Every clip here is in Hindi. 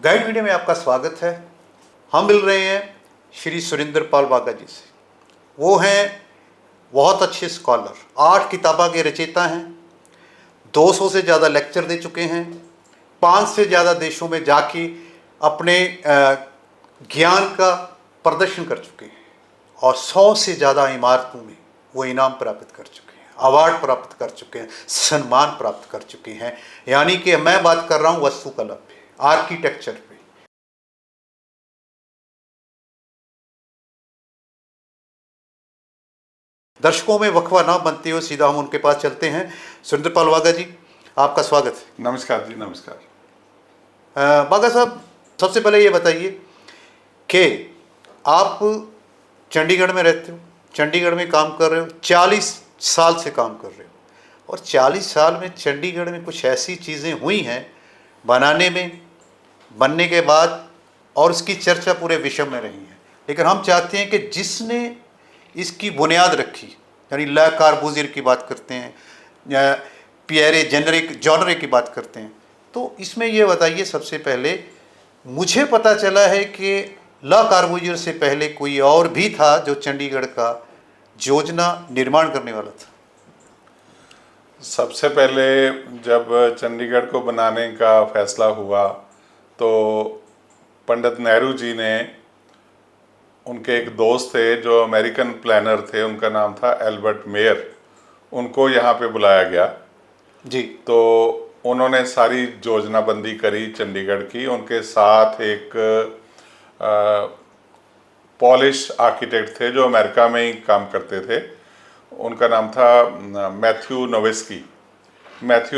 गाइड मीडिया में आपका स्वागत है। हम मिल रहे हैं श्री सुरेंद्र पाल बागा जी से। वो हैं बहुत अच्छे स्कॉलर, 8 किताबों के रचयिता हैं, 200 से ज़्यादा लेक्चर दे चुके हैं, 5 से ज़्यादा देशों में जाके अपने ज्ञान का प्रदर्शन कर चुके हैं और 100 से ज़्यादा इमारतों में वो इनाम प्राप्त कर चुके हैं, अवार्ड प्राप्त कर चुके हैं, सम्मान प्राप्त कर चुके हैं। यानी कि मैं बात कर रहा हूँ वास्तुकला पे, आर्किटेक्चर पे। दर्शकों में वक्फा ना बनते हुए सीधा हम उनके पास चलते हैं। सुरेंद्र पाल बागा जी, आपका स्वागत है। नमस्कार जी, नमस्कार। बागा साहब, सबसे पहले ये बताइए कि आप चंडीगढ़ में रहते हो, चंडीगढ़ में काम कर रहे हो, 40 साल से काम कर रहे हो, और 40 साल में चंडीगढ़ में कुछ ऐसी चीज़ें हुई हैं बनाने में, बनने के बाद, और उसकी चर्चा पूरे विश्व में रही है। लेकिन हम चाहते हैं कि जिसने इसकी बुनियाद रखी, यानी ला कार्बूजियर की बात करते हैं या पियरे जॉनरे की बात करते हैं, तो इसमें ये बताइए सबसे पहले, मुझे पता चला है कि ला कार्बूजियर से पहले कोई और भी था जो चंडीगढ़ का योजना निर्माण करने वाला था। सबसे पहले जब चंडीगढ़ को बनाने का फैसला हुआ तो पंडित नेहरू जी ने, उनके एक दोस्त थे जो अमेरिकन प्लानर थे, उनका नाम था एल्बर्ट मेयर, उनको यहाँ पे बुलाया गया जी। तो उन्होंने सारी योजनाबंदी करी चंडीगढ़ की। उनके साथ एक पॉलिश आर्किटेक्ट थे जो अमेरिका में ही काम करते थे, उनका नाम था मैथ्यू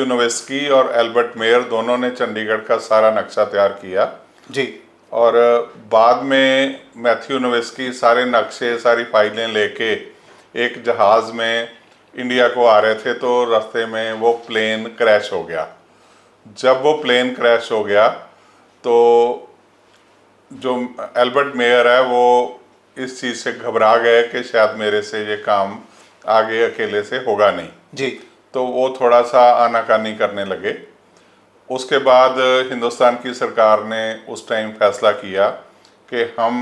नोवेस्की और एल्बर्ट मेयर, दोनों ने चंडीगढ़ का सारा नक्शा तैयार किया जी। और बाद में मैथ्यू नोवेस्की सारे नक्शे, सारी फाइलें लेके एक जहाज़ में इंडिया को आ रहे थे तो रास्ते में वो प्लेन क्रैश हो गया। जब वो प्लेन क्रैश हो गया तो जो एल्बर्ट मेयर है वो इस चीज़ से घबरा गए कि शायद मेरे से ये काम आगे अकेले से होगा नहीं जी। तो वो थोड़ा सा आनाकानी करने लगे। उसके बाद हिंदुस्तान की सरकार ने उस टाइम फैसला किया कि हम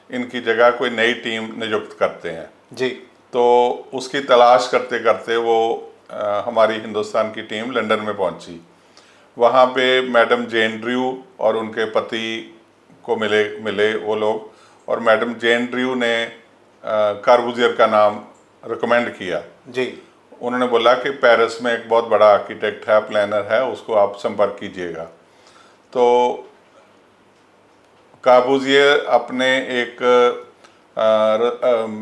इनकी जगह कोई नई टीम नियुक्त करते हैं जी। तो उसकी तलाश करते करते वो हमारी हिंदुस्तान की टीम लंदन में पहुंची। वहाँ पे मैडम जेन ड्रू और उनके पति को मिले वो लोग, और मैडम जेन ड्रू ने कार्बूजियर का नाम रिकमेंड किया जी। उन्होंने बोला कि पेरिस में एक बहुत बड़ा आर्किटेक्ट है, प्लानर है, उसको आप संपर्क कीजिएगा। तो कार्बूजियर अपने एक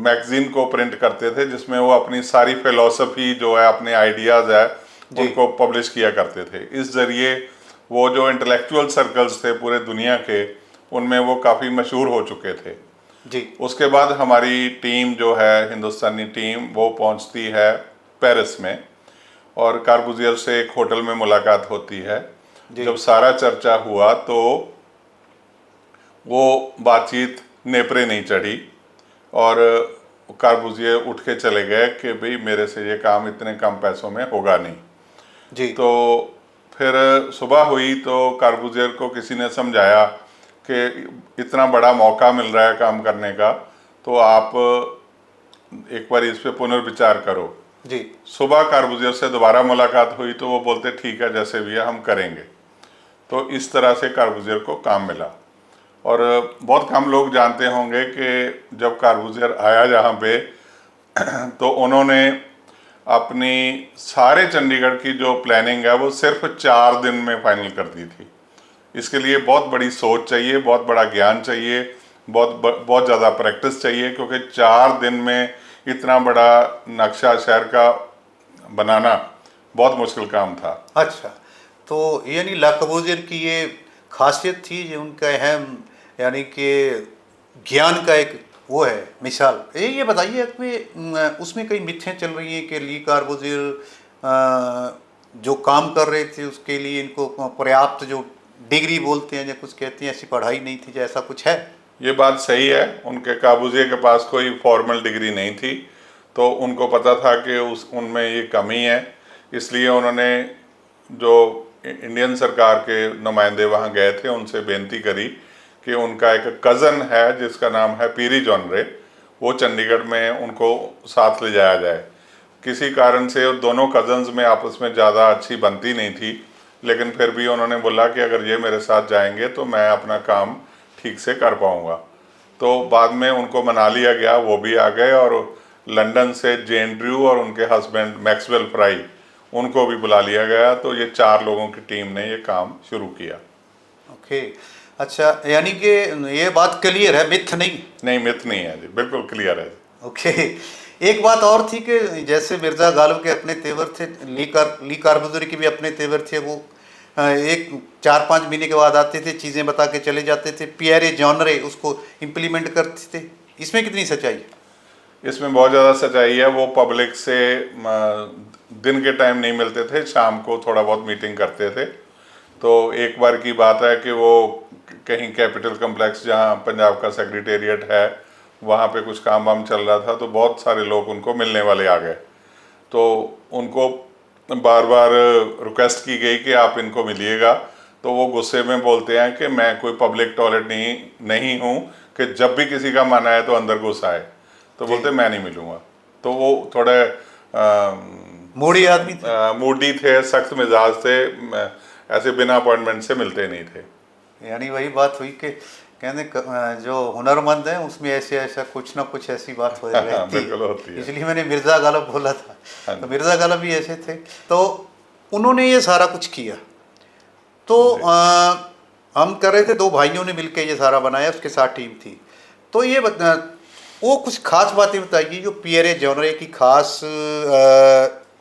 मैगजीन को प्रिंट करते थे जिसमें वो अपनी सारी फिलॉसफी जो है, अपने आइडियाज़ है, उनको पब्लिश किया करते थे। इस ज़रिए वो जो इंटेलेक्चुअल सर्कल्स थे पूरे दुनिया के, उनमें वो काफ़ी मशहूर हो चुके थे जी। उसके बाद हमारी टीम जो है, हिंदुस्तानी टीम, वो पहुंचती है पेरिस में और कार्बूजियर से एक होटल में मुलाकात होती है। जब सारा चर्चा हुआ तो वो बातचीत नेपरे नहीं चढ़ी और कार्बूजियर उठ के चले गए कि भाई मेरे से ये काम इतने कम पैसों में होगा नहीं जी। तो फिर सुबह हुई तो कार्बूजियर को किसी ने समझाया कि इतना बड़ा मौका मिल रहा है काम करने का, तो आप एक बार इस पे पुनर्विचार करो जी। सुबह कार्बूजियर से दोबारा मुलाकात हुई तो वो बोलते ठीक है, जैसे भी है हम करेंगे। तो इस तरह से कार्बूजियर को काम मिला। और बहुत कम लोग जानते होंगे कि जब कार्बूजियर आया जहाँ पे तो उन्होंने अपनी सारे चंडीगढ़ की जो प्लानिंग है वो सिर्फ 4 दिन में फाइनल कर दी थी। इसके लिए बहुत बड़ी सोच चाहिए, बहुत बड़ा ज्ञान चाहिए, बहुत ज़्यादा प्रैक्टिस चाहिए, क्योंकि 4 दिन में इतना बड़ा नक्शा शहर का बनाना बहुत मुश्किल काम था। अच्छा, तो यानी ला कार्बूजियर की ये खासियत थी जो उनका अहम, यानी कि ज्ञान का एक वो है मिसाल। ये बताइए कि उसमें कई मिथ्यां चल रही हैं कि ली कार्बूजियर जो काम कर रहे थे उसके लिए इनको पर्याप्त जो डिग्री बोलते हैं या कुछ कहते हैं ऐसी पढ़ाई नहीं थी, ऐसा कुछ है? ये बात सही है, उनके कार्बूजियर के पास कोई फॉर्मल डिग्री नहीं थी, तो उनको पता था कि उनमें ये कमी है, इसलिए उन्होंने जो इंडियन सरकार के नुमाइंदे वहाँ गए थे, उनसे बेनती करी कि उनका एक कज़न है जिसका नाम है पीरी जॉनरे, वो चंडीगढ़ में उनको साथ ले जाया जाए। किसी कारण से दोनों कज़न्स में आपस में ज़्यादा अच्छी बनती नहीं थी, लेकिन फिर भी उन्होंने बोला कि अगर ये मेरे साथ जाएंगे तो मैं अपना काम ठीक से कर पाऊँगा। तो बाद में उनको मना लिया गया, वो भी आ गए, और लंदन से जेन ड्रू और उनके हस्बैंड मैक्सवेल फ्राई, उनको भी बुला लिया गया। तो ये 4 लोगों की टीम ने ये काम शुरू किया। ओके, अच्छा, यानी कि ये बात क्लियर है, मिथ नहीं? नहीं, मिथ नहीं है जी, बिल्कुल क्लियर है। ओके, एक बात और थी कि जैसे मिर्ज़ा गालिब के अपने तेवर थे, ली कारबुज़ुर्ग के भी अपने तेवर थे। वो एक 4-5 महीने के बाद आते थे, चीज़ें बता के चले जाते थे। पियरे जॉनरे उसको इम्प्लीमेंट करते थे। इसमें कितनी सच्चाई है? इसमें बहुत ज़्यादा सच्चाई है। वो पब्लिक से दिन के टाइम नहीं मिलते थे, शाम को थोड़ा बहुत मीटिंग करते थे। तो एक बार की बात है कि वो कहीं कैपिटल कम्प्लेक्स, जहाँ पंजाब का सेक्रेटेरिएट है, वहाँ पे कुछ काम वाम चल रहा था, तो बहुत सारे लोग उनको मिलने वाले आ गए। तो उनको बार बार रिक्वेस्ट की गई कि आप इनको मिलिएगा। तो वो गुस्से में बोलते हैं कि मैं कोई पब्लिक टॉयलेट नहीं हूँ कि जब भी किसी का मन आए तो अंदर घुस आए। तो बोलते मैं नहीं मिलूँगा। तो वो थोड़े मूडी आदमी थे, मूडी थे, सख्त मिजाज थे, ऐसे बिना अपॉइंटमेंट से मिलते नहीं थे। यानी वही बात हुई कि कहने जो हुनरमंद है उसमें ऐसे ऐसा कुछ ना कुछ ऐसी बात हो रहती बिल्कुल होती है। इसलिए मैंने मिर्ज़ा गालिब बोला था। हाँ तो मिर्ज़ा गालिब भी ऐसे थे। तो उन्होंने ये सारा कुछ किया। तो हम कर रहे थे, 2 भाइयों ने मिलकर ये सारा बनाया, उसके साथ टीम थी। तो ये वो कुछ खास बातें बताइए जो पियरे जॉनरे की खास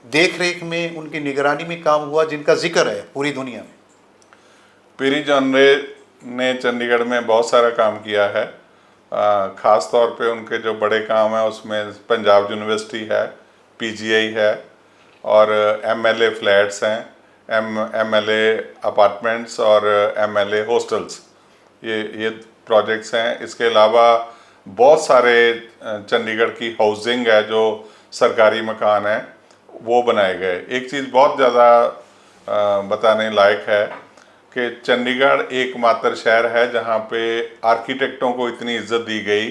देख रेख में, उनकी निगरानी में काम हुआ, जिनका जिक्र है पूरी दुनिया में। पीरी जॉनरे ने चंडीगढ़ में बहुत सारा काम किया है। ख़ास तौर पे उनके जो बड़े काम हैं उसमें पंजाब यूनिवर्सिटी है, पीजीआई है, और एमएलए फ्लैट्स हैं, एमएलए अपार्टमेंट्स और एमएलए हॉस्टल्स, ये प्रोजेक्ट्स हैं। इसके अलावा बहुत सारे चंडीगढ़ की हाउसिंग है, जो सरकारी मकान है, वो बनाए गए। एक चीज़ बहुत ज़्यादा बताने लायक है कि चंडीगढ़ एकमात्र शहर है जहाँ पे आर्किटेक्टों को इतनी इज्जत दी गई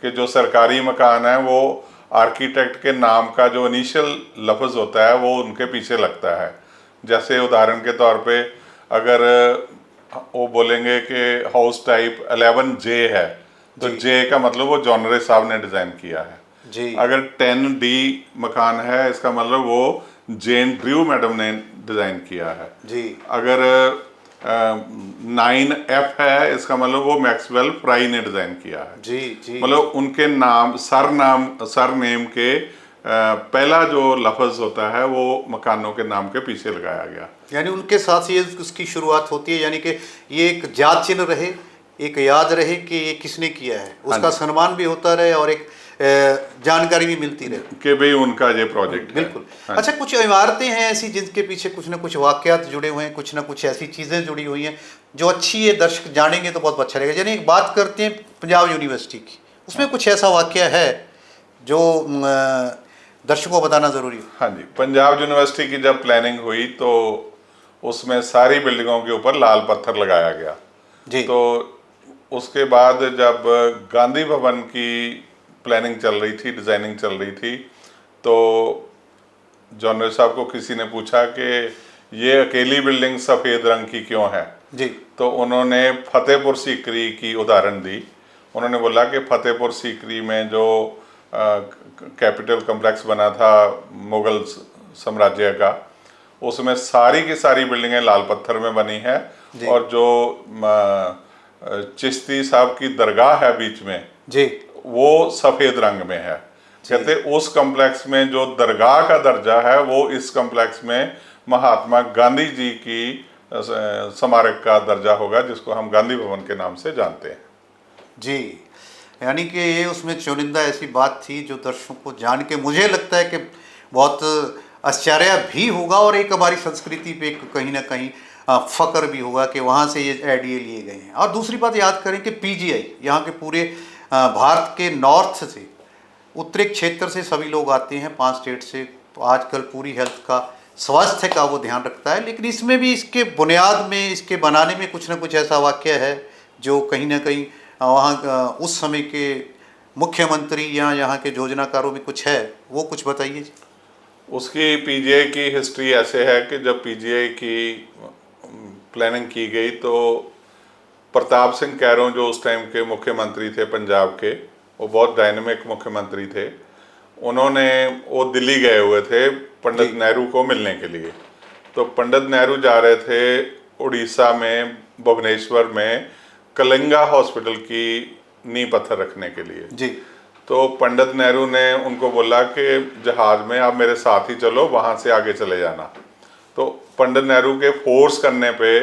कि जो सरकारी मकान है वो आर्किटेक्ट के नाम का जो इनिशियल लफ्ज़ होता है वो उनके पीछे लगता है। जैसे उदाहरण के तौर पे अगर वो बोलेंगे कि हाउस टाइप 11J है, तो J का मतलब वो जॉनरे साहब ने डिज़ाइन किया है जी। अगर 10D मकान है, इसका मतलब वो जेन ड्रू मैडम ने डिज़ाइन किया है जी। अगर 9F है, इसका मतलब वो मैक्सवेल फ्राई ने डिज़ाइन किया है। जी जी। मतलब उनके सर नेम के पहला जो लफ्ज़ होता है वो मकानों के नाम के पीछे लगाया गया। यानी उनके साथ ये उसकी शुरुआत होती है, यानी कि ये एक याद चिन्ह रहे, एक याद रहे कि ये किसने किया है, उसका सम्मान भी होता रहे और एक जानकारी भी मिलती रहे कि भाई उनका ये प्रोजेक्ट है। बिल्कुल। अच्छा, कुछ इमारतें हैं ऐसी जिनके पीछे कुछ ना कुछ वाकयात जुड़े हुए हैं, कुछ ना कुछ ऐसी चीज़ें जुड़ी हुई हैं जो अच्छी है, दर्शक जानेंगे तो बहुत अच्छा लगेगा। यानी एक बात करते हैं पंजाब यूनिवर्सिटी की, उसमें कुछ ऐसा वाकया है जो दर्शकों को बताना ज़रूरी है। हाँ जी, पंजाब यूनिवर्सिटी की जब प्लानिंग हुई तो उसमें सारी बिल्डिंगों के ऊपर लाल पत्थर लगाया गया जी। तो उसके बाद जब गांधी भवन की प्लानिंग चल रही थी, डिज़ाइनिंग चल रही थी, तो जॉनर साहब को किसी ने पूछा कि ये अकेली बिल्डिंग सफ़ेद रंग की क्यों है जी। तो उन्होंने फतेहपुर सीकरी की उदाहरण दी। उन्होंने बोला कि फतेहपुर सीकरी में जो कैपिटल कम्प्लेक्स बना था मुग़ल साम्राज्य का, उसमें सारी की सारी बिल्डिंगें लाल पत्थर में बनी है और जो चिश्ती साहब की दरगाह है बीच में जी, वो सफ़ेद रंग में है। कहते उस कम्प्लेक्स में जो दरगाह का दर्जा है वो इस कम्प्लेक्स में महात्मा गांधी जी की स्मारक का दर्जा होगा, जिसको हम गांधी भवन के नाम से जानते हैं। जी, यानी कि ये उसमें चुनिंदा ऐसी बात थी जो दर्शकों को जान के मुझे लगता है कि बहुत आश्चर्य भी होगा और एक हमारी संस्कृति पे कहीं ना कहीं फ़ख्र भी होगा कि वहाँ से ये आइडिया लिए गए हैं। और दूसरी बात याद करें कि पीजीआई यहाँ के पूरे भारत के नॉर्थ से, उत्तरी क्षेत्र से सभी लोग आते हैं, 5 स्टेट से। तो आजकल पूरी हेल्थ का स्वास्थ्य का वो ध्यान रखता है, लेकिन इसमें भी इसके बुनियाद में, इसके बनाने में कुछ ना कुछ ऐसा वाक़या है जो कहीं ना कहीं वहाँ उस समय के मुख्यमंत्री या यहाँ के योजनाकारों में कुछ है, वो कुछ बताइए जी। उसकी पीजीआई की हिस्ट्री ऐसे है कि जब पीजीआई की प्लानिंग की गई तो प्रताप सिंह कैरों जो उस टाइम के मुख्यमंत्री थे पंजाब के, वो बहुत डायनेमिक मुख्यमंत्री थे। उन्होंने, वो दिल्ली गए हुए थे पंडित नेहरू को मिलने के लिए। तो पंडित नेहरू जा रहे थे उड़ीसा में, भुवनेश्वर में कलिंगा हॉस्पिटल की नींव पत्थर रखने के लिए जी। तो पंडित नेहरू ने उनको बोला कि जहाज में आप मेरे साथ ही चलो, वहाँ से आगे चले जाना। तो पंडित नेहरू के फोर्स करने पे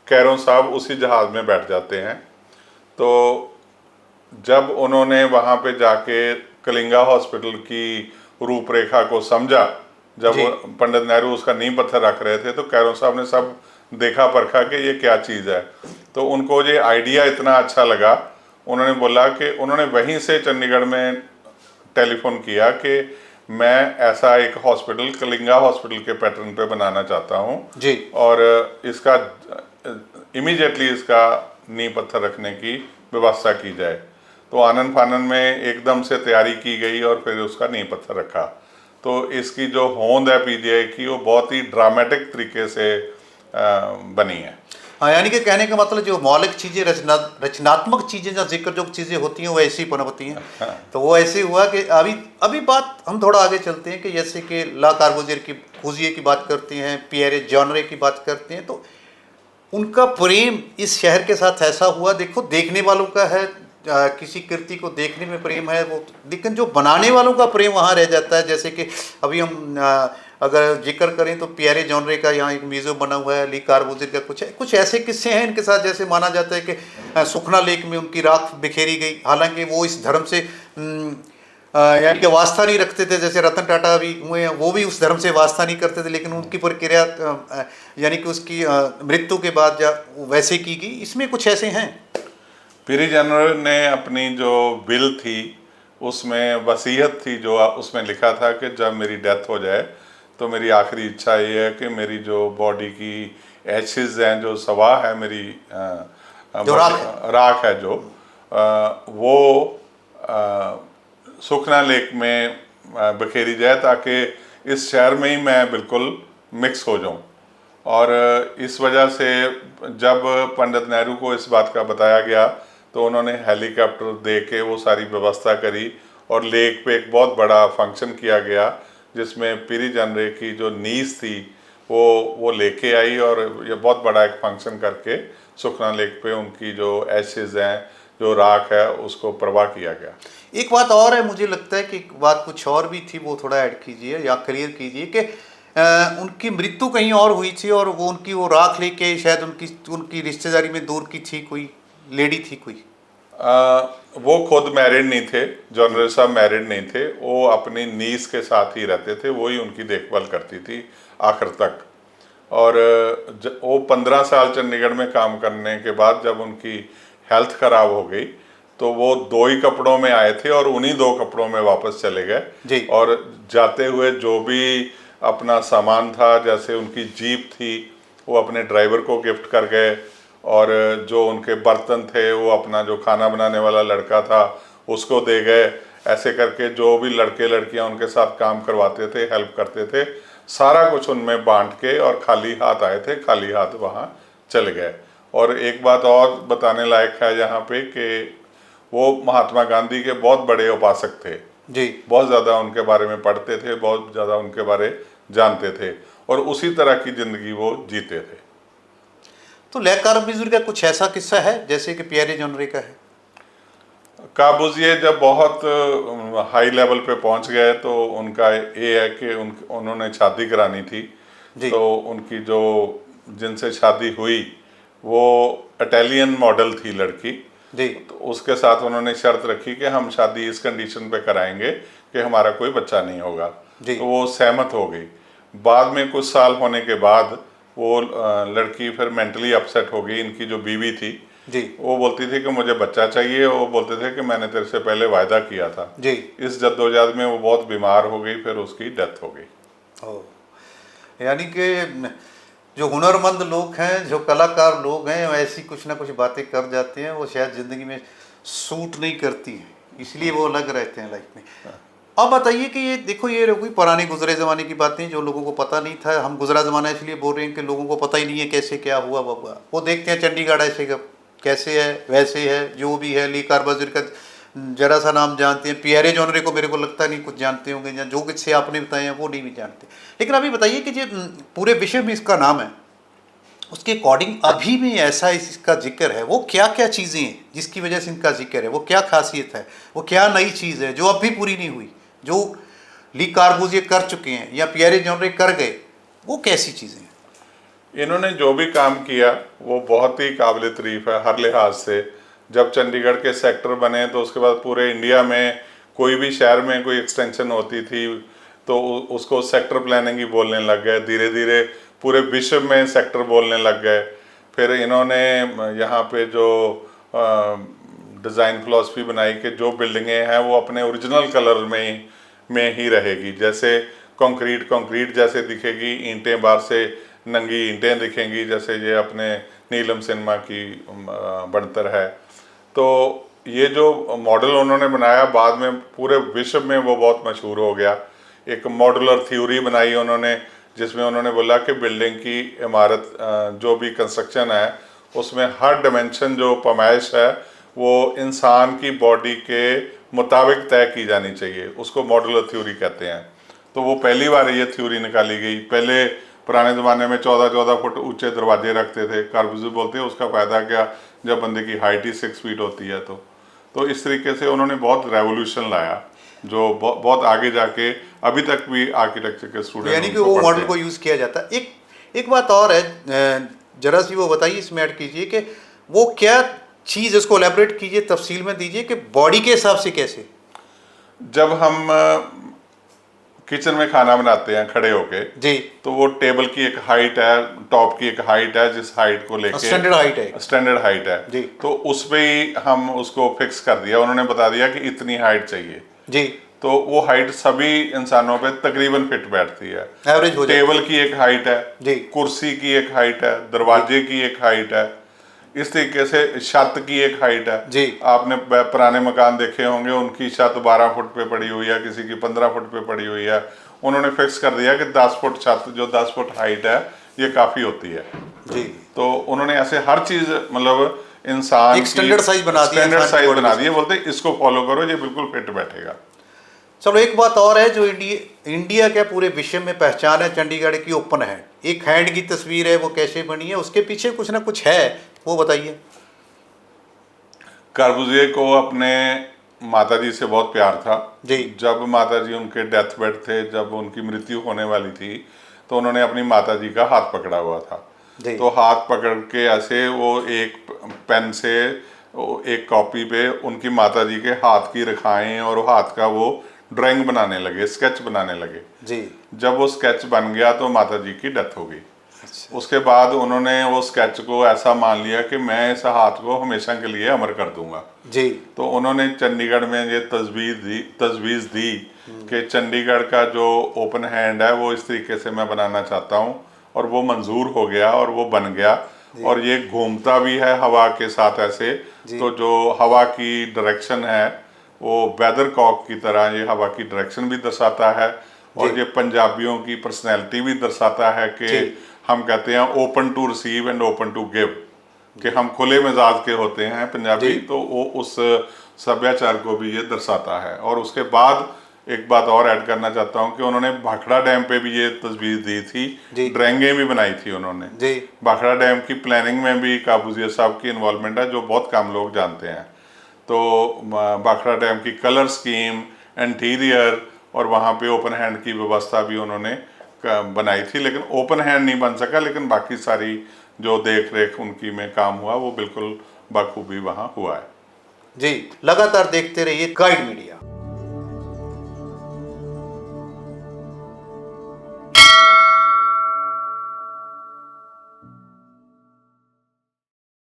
कैरों साहब उसी जहाज में बैठ जाते हैं। तो जब उन्होंने वहाँ पे जाके कलिंगा हॉस्पिटल की रूपरेखा को समझा, जब पंडित नेहरू उसका नींव पत्थर रख रहे थे, तो कैरों साहब ने सब देखा परखा कि ये क्या चीज़ है। तो उनको ये आइडिया इतना अच्छा लगा, उन्होंने बोला कि उन्होंने वहीं से चंडीगढ़ में टेलीफोन किया कि मैं ऐसा एक हॉस्पिटल कलिंगा हॉस्पिटल के पैटर्न पे बनाना चाहता हूँ जी, और इसका इमीडिएटली इसका नींव पत्थर रखने की व्यवस्था की जाए। तो आनन फानन में एकदम से तैयारी की गई और फिर उसका नींव पत्थर रखा। तो इसकी जो होंद है पीजीआई की, वो बहुत ही ड्रामेटिक तरीके से बनी है। हाँ, यानी कि कहने का मतलब जो मौलिक चीज़ें, रचनात्मक चीज़ें, जो जिक्र जो चीज़ें होती हैं वो ऐसी ही पनपती हैं। तो वो ऐसे हुआ कि अभी बात हम थोड़ा आगे चलते हैं कि जैसे कि ला कार्बूजियर की खूजिए की बात करते हैं, पियरे जॉनरे की बात करते हैं, तो उनका प्रेम इस शहर के साथ ऐसा हुआ, देखो देखने वालों का है, किसी कृति को देखने में प्रेम है वो, लेकिन जो बनाने वालों का प्रेम वहाँ रह जाता है। जैसे कि अभी हम अगर जिक्र करें तो पियरे जॉनरे का यहाँ एक म्यूजियम बना हुआ है, ली कार्बूजियर का कुछ ऐसे किस्से हैं इनके साथ। जैसे माना जाता है कि सुखना लेक में उनकी राख बिखेरी गई, हालांकि वो इस धर्म से यानी कि वास्ता नहीं रखते थे। जैसे रतन टाटा भी हुए हैं, वो भी उस धर्म से वास्ता नहीं करते थे, लेकिन उनकी प्रक्रिया यानी कि उसकी मृत्यु के बाद वैसे की गई। इसमें कुछ ऐसे हैं। पियरे जॉनरे ने अपनी जो विल थी उसमें वसीयत थी, जो उसमें लिखा था कि जब मेरी डेथ हो जाए तो मेरी आखिरी इच्छा ये है कि मेरी जो बॉडी की एशेज हैं, जो सवाह है मेरी जो राख है, जो वो सुखना लेक में बखेरी जाए, ताकि इस शहर में ही मैं बिल्कुल मिक्स हो जाऊं। और इस वजह से जब पंडित नेहरू को इस बात का बताया गया तो उन्होंने हेलीकॉप्टर दे के वो सारी व्यवस्था करी और लेक पे एक बहुत बड़ा फंक्शन किया गया, जिसमें पियरे जॉनरे की जो नीज थी वो लेके आई और ये बहुत बड़ा एक फंक्शन करके सुखना लेक पे उनकी जो एशेज हैं, जो राख है, उसको प्रवाह किया गया। एक बात और है, मुझे लगता है कि एक बात कुछ और भी थी, वो थोड़ा ऐड कीजिए या क्लियर कीजिए कि उनकी मृत्यु कहीं और हुई थी और वो राख लेके शायद उनकी रिश्तेदारी में दूर की थी, कोई लेडी थी कोई। वो खुद मैरिड नहीं थे, जॉनरे साहब मैरिड नहीं थे, वो अपनी नीस के साथ ही रहते थे, वो ही उनकी देखभाल करती थी आखिर तक। और वो 15 साल चंडीगढ़ में काम करने के बाद जब उनकी हेल्थ खराब हो गई तो वो 2 ही कपड़ों में आए थे और उन्हीं 2 कपड़ों में वापस चले गए। और जाते हुए जो भी अपना सामान था, जैसे उनकी जीप थी, वो अपने ड्राइवर को गिफ्ट कर गए, और जो उनके बर्तन थे वो अपना जो खाना बनाने वाला लड़का था उसको दे गए। ऐसे करके जो भी लड़के लड़कियां उनके साथ काम करवाते थे, हेल्प करते थे, सारा कुछ उनमें बांट के और खाली हाथ आए थे, खाली हाथ वहाँ चले गए। और एक बात और बताने लायक है यहाँ पे कि वो महात्मा गांधी के बहुत बड़े उपासक थे जी, बहुत ज़्यादा उनके बारे में पढ़ते थे, बहुत ज़्यादा उनके बारे जानते थे, और उसी तरह की ज़िंदगी वो जीते थे। तो ले कार्बूजियर का कुछ ऐसा किस्सा है जैसे कि पियरे जॉनरे का है? काबूजिए जब बहुत हाई लेवल पे पहुंच गए तो उनका ये है कि उन्होंने शादी करानी थी। तो उनकी जो जिनसे शादी हुई वो इटालियन मॉडल थी लड़की जी। तो उसके साथ उन्होंने शर्त रखी कि हम शादी इस कंडीशन पे कराएंगे कि हमारा कोई बच्चा नहीं होगा। तो वो सहमत हो गई। बाद में कुछ साल होने के बाद वो लड़की फिर मेंटली अपसेट हो गई। इनकी जो बीवी थी जी, वो बोलती थी कि मुझे बच्चा चाहिए, वो बोलते थे कि मैंने तेरे से पहले वायदा किया था जी। इस जद्दोजहद में वो बहुत बीमार हो गई, फिर उसकी डेथ हो गई। यानी कि जो हुनरमंद लोग हैं, जो कलाकार लोग हैं, वो ऐसी कुछ ना कुछ बातें कर जाते हैं, वो शायद ज़िंदगी में सूट नहीं करती हैं, इसलिए वो अलग रहते हैं लाइफ में। अब बताइए कि ये देखो, ये कोई पुराने गुजरे ज़माने की बातें जो लोगों को पता नहीं था। हम गुजरा ज़माना इसलिए बोल रहे हैं कि लोगों को पता ही नहीं है कैसे क्या हुआ बाबा। वो देखते हैं चंडीगढ़ ऐसे कैसे है वैसे है, जो भी है। ली कार्बोजिर का जरा सा नाम जानते हैं, पियरे जॉनरे को मेरे को लगता नहीं कुछ जानते होंगे, या जो कुछ से आपने बताए हैं वो नहीं भी जानते। लेकिन अभी बताइए कि जो पूरे विश्व में इसका नाम है, उसके अकॉर्डिंग अभी भी ऐसा इसका जिक्र है, वो क्या क्या चीज़ें हैं जिसकी वजह से इनका जिक्र है, वो क्या खासियत है, वो क्या नई चीज़ है जो अब भी पूरी नहीं हुई, जो ली कार्बूजिए कर चुके हैं या पियरे जॉनरे कर गए, वो कैसी चीज़ें हैं? इन्होंने जो भी काम किया वो बहुत ही काबिल तारीफ है हर लिहाज से। जब चंडीगढ़ के सेक्टर बने तो उसके बाद पूरे इंडिया में कोई भी शहर में कोई एक्सटेंशन होती थी तो उसको सेक्टर प्लानिंग ही बोलने लग गए। धीरे धीरे पूरे विश्व में सेक्टर बोलने लग गए। फिर इन्होंने यहाँ पे जो डिज़ाइन फिलॉसफी बनाई कि जो बिल्डिंगें हैं वो अपने ओरिजिनल कलर में ही रहेगी। जैसे कंक्रीट जैसे दिखेगी, ईंटें बाहर से नंगी ईंटें दिखेंगी, जैसे ये अपने नीलम सिनेमा की बनतर है। तो ये जो मॉडल उन्होंने बनाया बाद में पूरे विश्व में वो बहुत मशहूर हो गया। एक मॉडुलर थ्योरी बनाई उन्होंने, जिसमें उन्होंने बोला कि बिल्डिंग की इमारत जो भी कंस्ट्रक्शन है उसमें हर डिमेंशन जो पैमाइश है वो इंसान की बॉडी के मुताबिक तय की जानी चाहिए। उसको मॉडुलर थ्योरी कहते हैं। तो वो पहली बार ये थ्योरी निकाली गई। पहले पुराने ज़माने में 14-14 फुट ऊंचे दरवाजे रखते थे, कार्बूजियर बोलते हैं। उसका फ़ायदा क्या, जब बंदे की हाइट ही 6 फीट होती है। तो इस तरीके से उन्होंने बहुत रेवोल्यूशन लाया जो बहुत आगे जाके अभी तक भी आर्किटेक्चर के स्टूडेंट यानी कि वो मॉडल को यूज़ किया जाता है। एक बात और है, जरा सी वो बताइए, इसमें ऐड कीजिए कि वो क्या चीज़, इसको एलैबोरेट कीजिए, तफसील में दीजिए कि बॉडी के हिसाब से कैसे। जब हम किचन में खाना बनाते हैं खड़े होके जी, तो वो टेबल की एक हाइट है, टॉप की एक हाइट है, जिस हाइट को लेके स्टैंडर्ड हाइट है जी। तो उस पे ही हम उसको फिक्स कर दिया। उन्होंने बता दिया कि इतनी हाइट चाहिए जी, तो वो हाइट सभी इंसानों पे तकरीबन फिट बैठती है। एवरेज हो टेबल की एक हाइट है जी, कुर्सी की एक हाइट है, दरवाजे की एक हाइट है, इस तरीके से छत की एक हाइट है जी। आपने पुराने मकान देखे होंगे, उनकी छत 12 फुट पे पड़ी हुई है, किसी की 15 फुट पे पड़ी हुई है। उन्होंने फिक्स कर दिया कि 10 फुट छत, जो 10 फुट हाइट है, ये काफ़ी होती है जी। तो उन्होंने ऐसे हर चीज़, मतलब इंसान एक स्टैंडर्ड साइज बना दिया, स्टैंडर्ड साइज बना दिए। बोलते इसको फॉलो करो, ये बिल्कुल फिट बैठेगा। चलो, एक बात और है जो इंडिया के पूरे विश्व में पहचान है चंडीगढ़ की, ओपन हैंड। एक हैंड की तस्वीर है, वो कैसे बनी है, उसके पीछे कुछ ना कुछ है, वो बताइए। कार्बुजिए को अपने माता जी से बहुत प्यार था जी। जब माता जी उनके डेथ बेड थे, जब उनकी मृत्यु होने वाली थी तो उन्होंने अपनी माता जी का हाथ पकड़ा हुआ था। तो हाथ पकड़ के ऐसे वो एक पेन से एक कॉपी पे उनकी माता जी के हाथ की रेखाएं और हाथ का वो ड्राइंग बनाने लगे, स्केच बनाने लगे जी। जब वो स्केच बन गया तो माता जी की डेथ हो गई। अच्छा। उसके बाद उन्होंने वो स्केच को ऐसा मान लिया कि मैं इस हाथ को हमेशा के लिए अमर कर दूंगा जी। तो उन्होंने चंडीगढ़ में ये तजवीज़ दी कि चंडीगढ़ का जो ओपन हैंड है वो इस तरीके से मैं बनाना चाहता हूँ, और वो मंजूर हो गया और वो बन गया। और ये घूमता भी है हवा के साथ ऐसे, तो जो हवा की डायरेक्शन है वो वेदर कॉक की तरह ये हवा की डायरेक्शन भी दर्शाता है। और ये पंजाबियों की पर्सनैलिटी भी दर्शाता है कि हम कहते हैं open to receive and open to give, कि हम खुले मिजाज के होते हैं पंजाबी, तो वो उस सभ्याचार को भी ये दर्शाता है। और उसके बाद एक बात और ऐड करना चाहता हूँ कि उन्होंने भाखड़ा डैम पे भी ये तजवीज़ दी थी, ड्राइंगें भी बनाई थी उन्होंने। भाखड़ा डैम की प्लानिंग में भी काबूजिया साहब की इन्वॉल्वमेंट है, जो बहुत कम लोग जानते हैं। तो भाखड़ा डैम की कलर स्कीम, इंटीरियर और वहाँ पे ओपन हैंड की व्यवस्था भी उन्होंने बनाई थी। लेकिन ओपन हैंड नहीं बन सका, लेकिन बाकी सारी जो देख रेख उनकी में काम हुआ वो बिल्कुल बखूबी वहाँ हुआ है। जी, लगातार देखते रहिए गाइड मीडिया।